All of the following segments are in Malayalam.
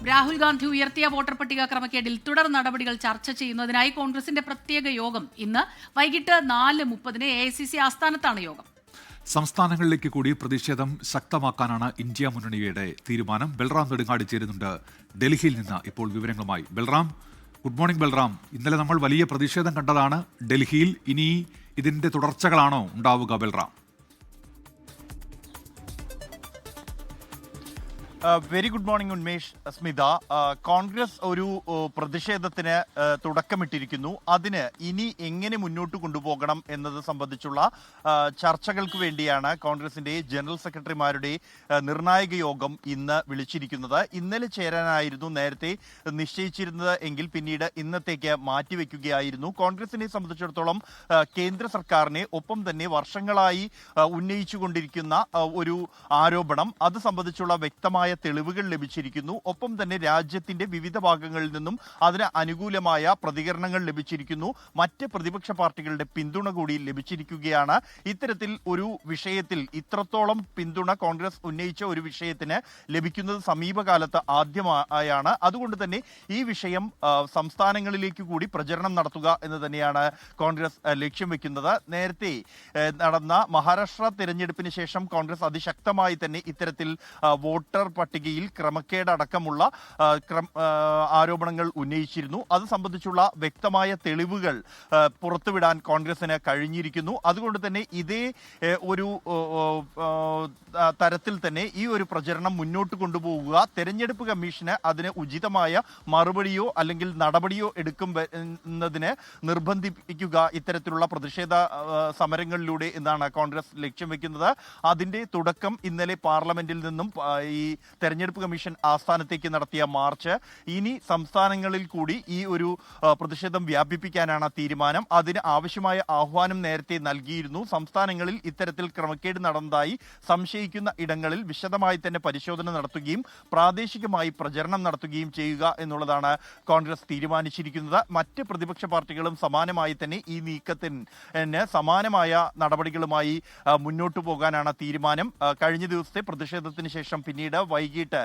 രാഹുൽ ഗാന്ധി ഉയർത്തിയ വോട്ടർ പട്ടിക ക്രമക്കേടിൽ തുടർ നടപടികൾ ചർച്ച ചെയ്യുന്നതിനായി കോൺഗ്രസിന്റെ പ്രത്യേക യോഗം ഇന്ന് വൈകിട്ട് 4:30 AICC ആസ്ഥാനത്താണ് യോഗം. സംസ്ഥാനങ്ങളിലേക്ക് കൂടി പ്രതിഷേധം ശക്തമാക്കാനാണ് ഇന്ത്യ മുന്നണിയുടെ തീരുമാനം. ബൽറാം നെടുങ്ങാടി ചേരുന്നുണ്ട് ഡൽഹിയിൽ നിന്ന് ഇപ്പോൾ വിവരങ്ങളുമായി. Balram, good morning Balram. ഇന്നലെ നമ്മൾ വലിയ പ്രതിഷേധം കണ്ടതാണ് ഡൽഹിയിൽ. ഇനി ഇതിന്റെ തുടർച്ചകളാണോ ഉണ്ടാവുക Balram? Very good morning Unmesh, Smitha. Congress ഒരു പ്രതിഷേധത്തിന് തുടക്കമിട്ടിരിക്കുന്നു. അതിന് ഇനി എങ്ങനെ മുന്നോട്ട് കൊണ്ടുപോകണം എന്നത് സംബന്ധിച്ചുള്ള ചർച്ചകൾക്ക് വേണ്ടിയാണ് കോൺഗ്രസിന്റെ ജനറൽ സെക്രട്ടറിമാരുടെ നിർണായക യോഗം ഇന്ന് വിളിച്ചിരിക്കുന്നത്. ഇന്നലെ ചേരാനായിരുന്നു നേരത്തെ നിശ്ചയിച്ചിരുന്നത് എങ്കിൽ പിന്നീട് ഇന്നത്തേക്ക് മാറ്റിവെക്കുകയായിരുന്നു. കോൺഗ്രസിനെ സംബന്ധിച്ചിടത്തോളം കേന്ദ്ര സർക്കാരിനെ ഒപ്പം തന്നെ വർഷങ്ങളായി ഉന്നയിച്ചുകൊണ്ടിരിക്കുന്ന ഒരു ആരോപണം, അത് സംബന്ധിച്ചുള്ള വ്യക്തമായ തെളിവുകൾ ലഭിച്ചിരിക്കുന്നു. ഒപ്പം തന്നെ രാജ്യത്തിന്റെ വിവിധ ഭാഗങ്ങളിൽ നിന്നും അതിന് അനുകൂലമായ പ്രതികരണങ്ങൾ ലഭിച്ചിരിക്കുന്നു. മറ്റ് പ്രതിപക്ഷ പാർട്ടികളുടെ പിന്തുണ കൂടി ലഭിച്ചിരിക്കുകയാണ്. ഇത്തരത്തിൽ ഒരു വിഷയത്തിൽ ഇത്രത്തോളം പിന്തുണ കോൺഗ്രസ് ഉന്നയിച്ച ഒരു വിഷയത്തിന് ലഭിക്കുന്നത് സമീപകാലത്ത് ആദ്യമായാണ്. അതുകൊണ്ട് തന്നെ ഈ വിഷയം സംസ്ഥാനങ്ങളിലേക്ക് കൂടി പ്രചരണം നടത്തുക എന്ന് തന്നെയാണ് കോൺഗ്രസ് ലക്ഷ്യം വെക്കുന്നത്. നേരത്തെ നടന്ന മഹാരാഷ്ട്ര തിരഞ്ഞെടുപ്പിന് ശേഷം കോൺഗ്രസ് അതിശക്തമായി തന്നെ ഇത്തരത്തിൽ വോട്ടർ പട്ടികയിൽ ക്രമക്കേടടക്കമുള്ള ആരോപണങ്ങൾ ഉന്നയിച്ചിരുന്നു. അത് സംബന്ധിച്ചുള്ള വ്യക്തമായ തെളിവുകൾ പുറത്തുവിടാൻ കോൺഗ്രസിന് കഴിഞ്ഞിരിക്കുന്നു. അതുകൊണ്ട് തന്നെ ഇതേ ഒരു തരത്തിൽ തന്നെ ഈ ഒരു പ്രചരണം മുന്നോട്ട് കൊണ്ടുപോകുക, തെരഞ്ഞെടുപ്പ് കമ്മീഷന് അതിന് ഉചിതമായ മറുപടിയോ അല്ലെങ്കിൽ നടപടിയോ എടുക്കുന്നതിന് നിർബന്ധിപ്പിക്കുക ഇത്തരത്തിലുള്ള പ്രതിഷേധ സമരങ്ങളിലൂടെ എന്നാണ് കോൺഗ്രസ് ലക്ഷ്യം വെക്കുന്നത്. അതിന്റെ തുടക്കം ഇന്നലെ പാർലമെന്റിൽ നിന്നും ഈ തെരഞ്ഞെടുപ്പ് കമ്മീഷൻ ആസ്ഥാനത്തേക്ക് നടത്തിയ മാർച്ച്. ഇനി സംസ്ഥാനങ്ങളിൽ കൂടി ഈ ഒരു പ്രതിഷേധം വ്യാപിപ്പിക്കാനാണ് തീരുമാനം. അതിന് ആവശ്യമായ ആഹ്വാനം നേരത്തെ നൽകിയിരുന്നു. സംസ്ഥാനങ്ങളിൽ ഇത്തരത്തിൽ ക്രമക്കേട് നടന്നതായി സംശയിക്കുന്ന ഇടങ്ങളിൽ വിശദമായി തന്നെ പരിശോധന നടത്തുകയും പ്രാദേശികമായി പ്രചരണം നടത്തുകയും ചെയ്യുക എന്നുള്ളതാണ് കോൺഗ്രസ് തീരുമാനിച്ചിരിക്കുന്നത്. മറ്റ് പ്രതിപക്ഷ പാർട്ടികളും സമാനമായി തന്നെ ഈ നീക്കത്തിന് സമാനമായ നടപടികളുമായി മുന്നോട്ടു പോകാനാണ് തീരുമാനം. കഴിഞ്ഞ ദിവസത്തെ പ്രതിഷേധത്തിന് ശേഷം പിന്നീട് വൈകിട്ട്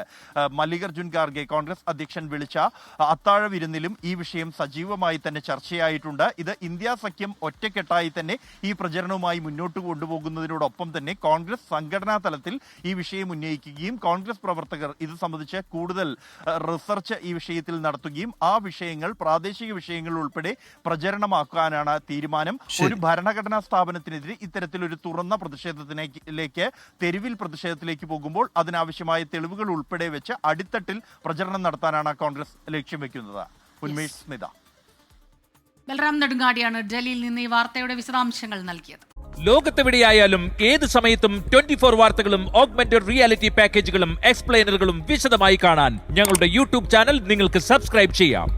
മല്ലികാർജുൻ ഖാർഗെ കോൺഗ്രസ് അധ്യക്ഷൻ വിളിച്ച അത്താഴ വിരുന്നിലും ഈ വിഷയം സജീവമായി തന്നെ ചർച്ചയായിട്ടുണ്ട്. ഇത് ഇന്ത്യ സഖ്യം ഒറ്റക്കെട്ടായി തന്നെ ഈ പ്രചരണവുമായി മുന്നോട്ട് കൊണ്ടുപോകുന്നതിനോടൊപ്പം തന്നെ കോൺഗ്രസ് സംഘടനാ തലത്തിൽ ഈ വിഷയം ഉന്നയിക്കുകയും കോൺഗ്രസ് പ്രവർത്തകർ ഇത് സംബന്ധിച്ച് കൂടുതൽ റിസർച്ച് ഈ വിഷയത്തിൽ നടത്തുകയും ആ വിഷയങ്ങൾ പ്രാദേശിക വിഷയങ്ങൾ ഉൾപ്പെടെ പ്രചരണമാക്കാനാണ് തീരുമാനം. ഒരു ഭരണഘടനാ സ്ഥാപനത്തിനെതിരെ ഇത്തരത്തിലൊരു തുറന്ന പ്രതിഷേധത്തിലേക്ക് തെരുവിൽ പ്രതിഷേധത്തിലേക്ക് പോകുമ്പോൾ അതിനാവശ്യമായ തെളിവുകൾ ഉൾപ്പെടെ വെച്ച് അടിത്തട്ടിൽ പ്രചരണം നടത്താനാണ് കോൺഗ്രസ് ലക്ഷ്യം വെക്കുന്നത്. ഉന്മേഷ്, സ്മിത. ബൽറാം നെടുങ്ങാടിയാണ് ഡൽഹിയിൽ നിന്ന് ഈ വാർത്തയുടെ വിശദാംശങ്ങൾ നൽകിയത്. ലോകത്തെവിടെയായാലും ഏത് സമയത്തും 24 വാർത്തകളും ഓഗ്മെന്റഡ് റിയാലിറ്റി പാക്കേജുകളും എക്സ്പ്ലെയിനറുകളും വിശദമായി കാണാൻ ഞങ്ങളുടെ യൂട്യൂബ് ചാനൽ നിങ്ങൾക്ക് സബ്സ്ക്രൈബ് ചെയ്യാം.